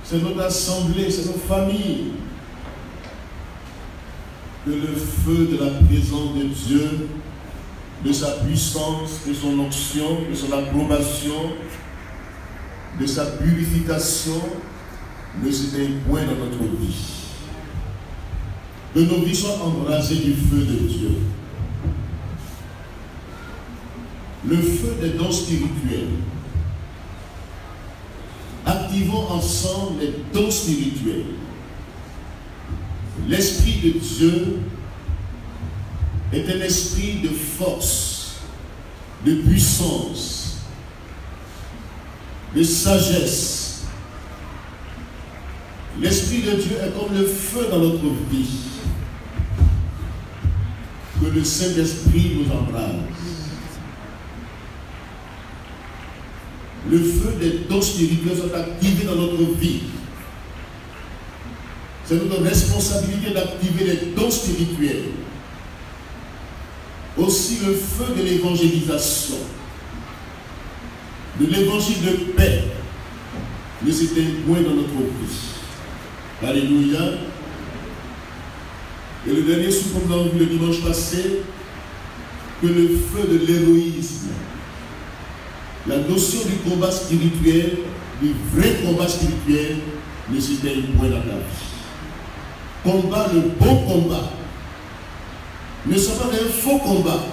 c'est notre assemblée, c'est nos familles. Que le feu de la présence de Dieu, de sa puissance, de son onction, de son approbation, de sa purification, ne s'éteigne point dans notre vie. Que nos vies soient embrasées du feu de Dieu. Le feu des dons spirituels. Activons ensemble les dons spirituels. L'Esprit de Dieu est un esprit de force, de puissance, de sagesse. L'Esprit de Dieu est comme le feu dans notre vie. Que le Saint-Esprit nous embrase. Le feu des dons spirituels soit activé dans notre vie. C'est notre responsabilité d'activer les dons spirituels. Aussi le feu de l'évangélisation, de l'évangile de paix, ne s'éteigne point dans notre vie. Alléluia. Et le dernier souffle que nous avons vu le dimanche passé, que le feu de l'héroïsme, la notion du combat spirituel, du vrai combat spirituel, ne s'éteigne point dans la vie. Combat le bon combat. Ne soit pas un faux combat.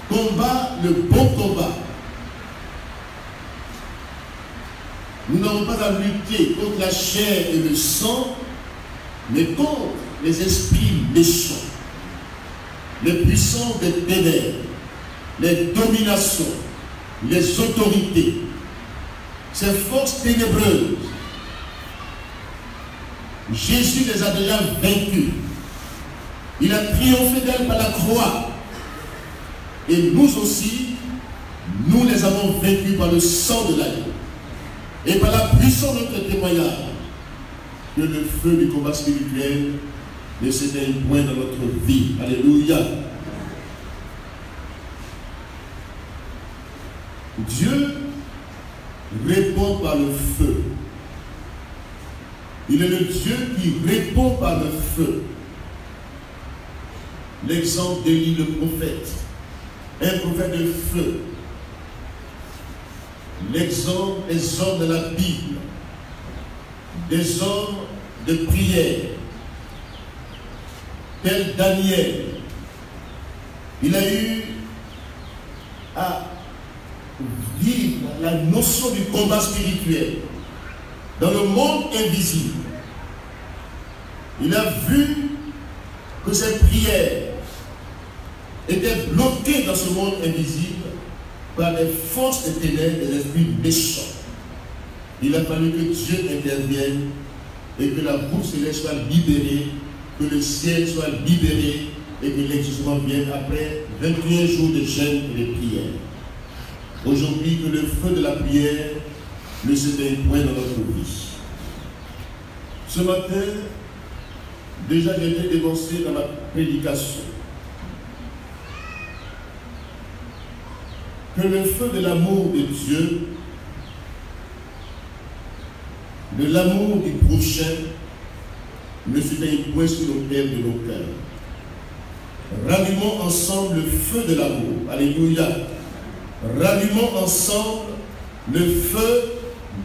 Combat le bon combat. Nous n'avons pas à lutter contre la chair et le sang, mais contre les esprits méchants, les puissants des ténèbres, les dominations, les autorités, ces forces ténébreuses. Jésus les a déjà vaincus. Il a triomphé d'elles par la croix. Et nous aussi, nous les avons vaincus par le sang de l'agneau. Et par la puissance de notre témoignage, que le feu du combat spirituel ne s'éteigne point dans notre vie. Alléluia. Dieu répond par le feu. Il est le Dieu qui répond par le feu. L'exemple d'Élie le prophète, un prophète de feu. L'exemple des hommes de la Bible, des hommes de prière, tel Daniel. Il a eu à vivre la notion du combat spirituel dans le monde invisible. Il a vu que ses prières étaient bloquées dans ce monde invisible par les forces des ténèbres et des esprits méchants. Il a fallu que Dieu intervienne et que la bourse céleste soit libérée, que le ciel soit libéré et que l'exaucement vienne après 21 jours de jeûne et de prière. Aujourd'hui, que le feu de la prière ne s'éteigne point dans notre vie. Ce matin, déjà j'ai été dénoncé dans ma prédication que le feu de l'amour de Dieu, de l'amour du prochain, ne s'éteigne point sur l'autel de nos cœurs. Rallumons ensemble le feu de l'amour. Alléluia. Rallumons ensemble le feu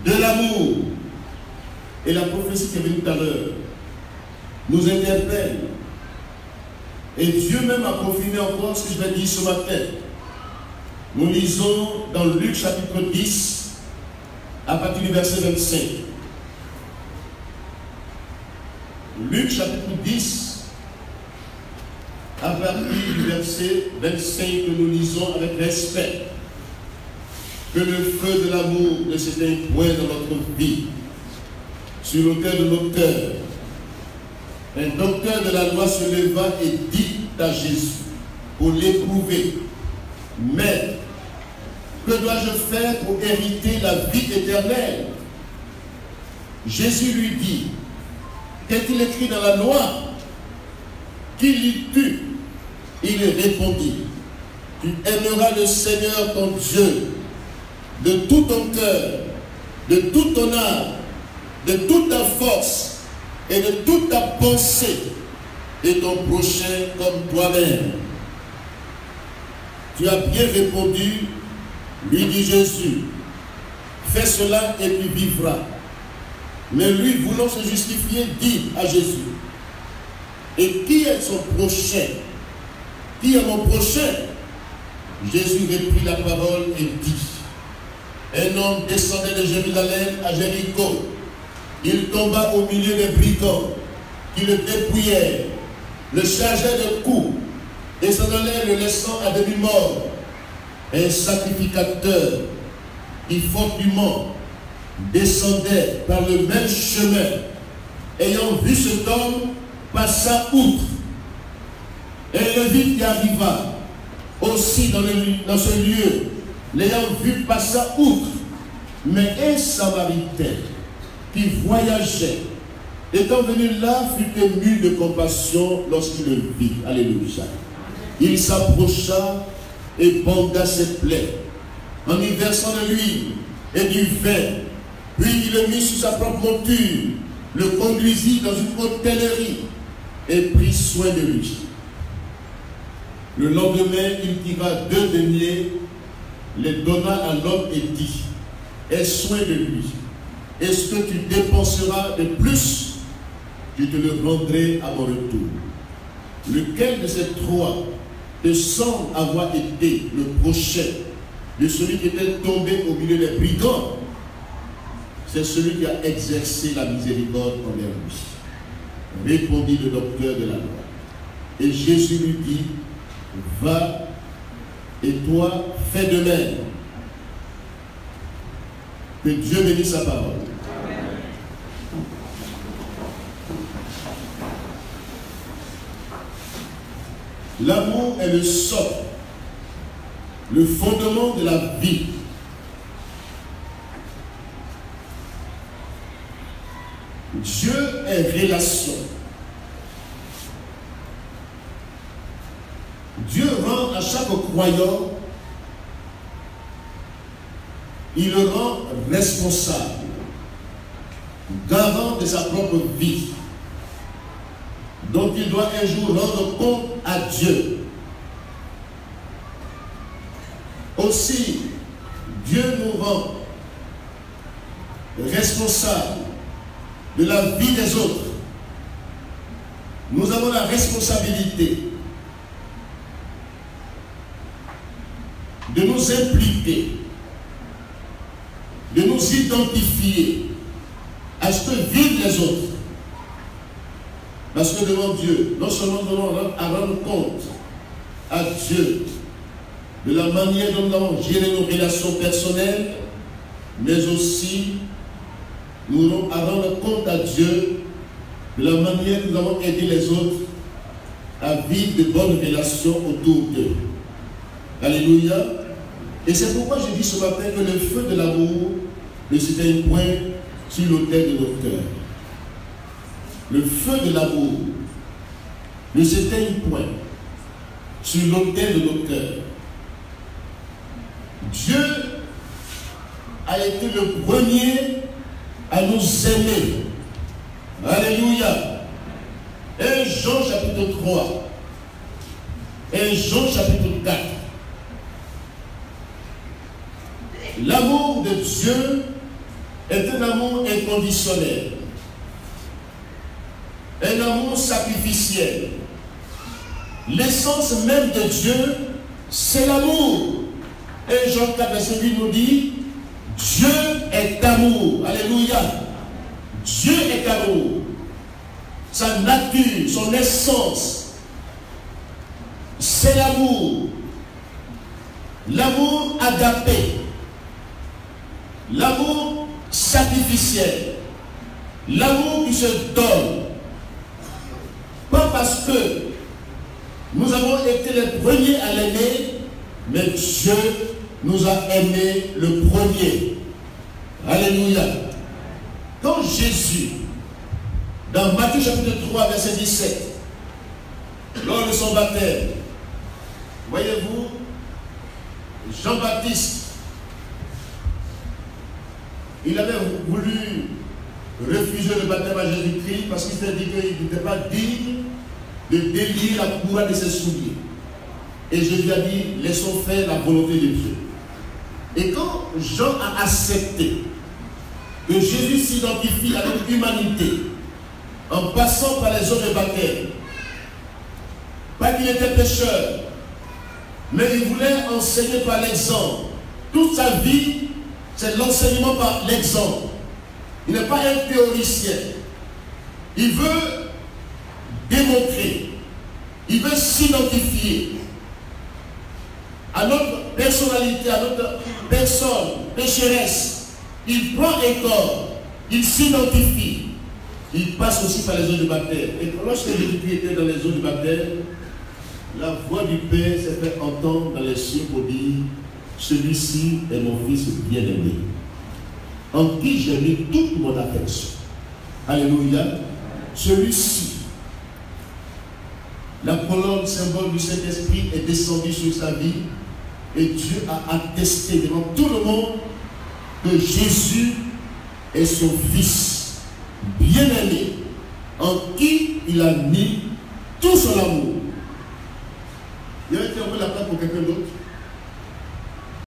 de l'amour. Et la prophétie qui est venue tout à l'heure nous interpelle. Et Dieu même a confirmé encore ce que je vais dire ce matin. Nous lisons dans Luc chapitre 10, à partir du verset 25. Luc chapitre 10, à partir du verset 25 que nous lisons avec respect. Que le feu de l'amour ne s'éteigne point dans notre vie, sur l'autel de nos cœurs. Un docteur de la loi se leva et dit à Jésus, pour l'éprouver, « Maître, que dois-je faire pour hériter la vie éternelle ?» Jésus lui dit, « Qu'est-il écrit dans la loi? Qui lis-tu » Il répondit, « Tu aimeras le Seigneur ton Dieu de tout ton cœur, de toute ton âme de toute ta force et de toute ta pensée et ton prochain comme toi-même. Tu as bien répondu, lui dit Jésus. Fais cela et tu vivras. Mais lui, voulant se justifier, dit à Jésus, et qui est son prochain? Qui est mon prochain? Jésus reprit la parole et dit, un homme descendait de Jérusalem à Jéricho. Il tomba au milieu des brigands qui le dépouillèrent, le chargeaient de coups et s'en allèrent le laissant à demi-mort. Un sacrificateur qui fortement descendait par le même chemin, ayant vu cet homme, passa outre. Et le vide qui arriva aussi dans ce lieu, l'ayant vu, passa outre. Mais un Samaritain qui voyageait, étant venu là, fut ému de compassion lorsqu'il le vit. Alléluia. Il s'approcha et banda ses plaies, en y versant de l'huile et du vin. Puis il le mit sur sa propre monture, le conduisit dans une hôtellerie et prit soin de lui. Le lendemain, il tira 2 deniers, les donna à l'homme et dit, aie soin de lui. Est-ce que tu dépenseras de plus? Je te le rendrai à mon retour. Lequel de ces 3 te semble avoir été le prochain de celui qui était tombé au milieu des brigands? C'est celui qui a exercé la miséricorde envers lui, répondit le docteur de la loi. Et Jésus lui dit, va et toi fais de même. Que Dieu bénisse sa parole. L'amour est le socle, le fondement de la vie. Dieu est relation. Dieu rend à chaque croyant, il le rend responsable, garant de sa propre vie, dont il doit un jour rendre compte à Dieu. Aussi, Dieu nous rend responsables de la vie des autres. Nous avons la responsabilité de nous impliquer, de nous identifier à ce que vivent les autres. Parce que devant Dieu, non seulement nous devons rendre compte à Dieu de la manière dont nous avons géré nos relations personnelles, mais aussi nous devons rendre compte à Dieu de la manière dont nous avons aidé les autres à vivre de bonnes relations autour d'eux. Alléluia. Et c'est pourquoi je dis ce matin que le feu de l'amour ne s'éteigne point sur l'autel de nos cœurs. Le feu de l'amour ne s'éteigne point sur l'autel de nos cœurs. Dieu a été le premier à nous aimer. Alléluia. 1 Jean chapitre 3. 1 Jean chapitre 4. L'amour de Dieu est un amour inconditionnel. Un amour sacrificiel. L'essence même de Dieu, c'est l'amour. Et Jean 4, verset 8 nous dit, Dieu est amour. Alléluia. Dieu est amour. Sa nature, son essence, c'est l'amour. L'amour agapé. L'amour sacrificiel. L'amour qui se donne. Pas parce que nous avons été les premiers à l'aimer, mais Dieu nous a aimés le premier. Alléluia. Quand Jésus, dans Matthieu chapitre 3, verset 17, lors de son baptême, voyez-vous, Jean-Baptiste, il avait voulu refusé le baptême à Jésus-Christ parce qu'il s'est dit qu'il n'était pas digne de délier la couronne de ses souliers. Et Jésus a dit, laissons faire la volonté de Dieu. Et quand Jean a accepté que Jésus s'identifie à notre humanité en passant par les eaux de baptême, pas qu'il était pécheur, mais il voulait enseigner par l'exemple. Toute sa vie, c'est l'enseignement par l'exemple. Il n'est pas un théoricien. Il veut démontrer. Il veut s'identifier à notre personnalité, à notre personne pécheresse. Il prend un corps, il s'identifie. Il passe aussi par les eaux du baptême. Et lorsque Jésus-Christ était dans les eaux du baptême, la voix du Père s'est fait entendre dans les cieux pour dire, celui-ci est mon fils bien-aimé, en qui j'ai mis toute mon affection. Alléluia. Celui-ci, la colonne symbole du Saint-Esprit est descendue sur sa vie et Dieu a attesté devant tout le monde que Jésus est son fils bien-aimé, en qui il a mis tout son amour. Il y a été envoyé la place pour quelqu'un d'autre.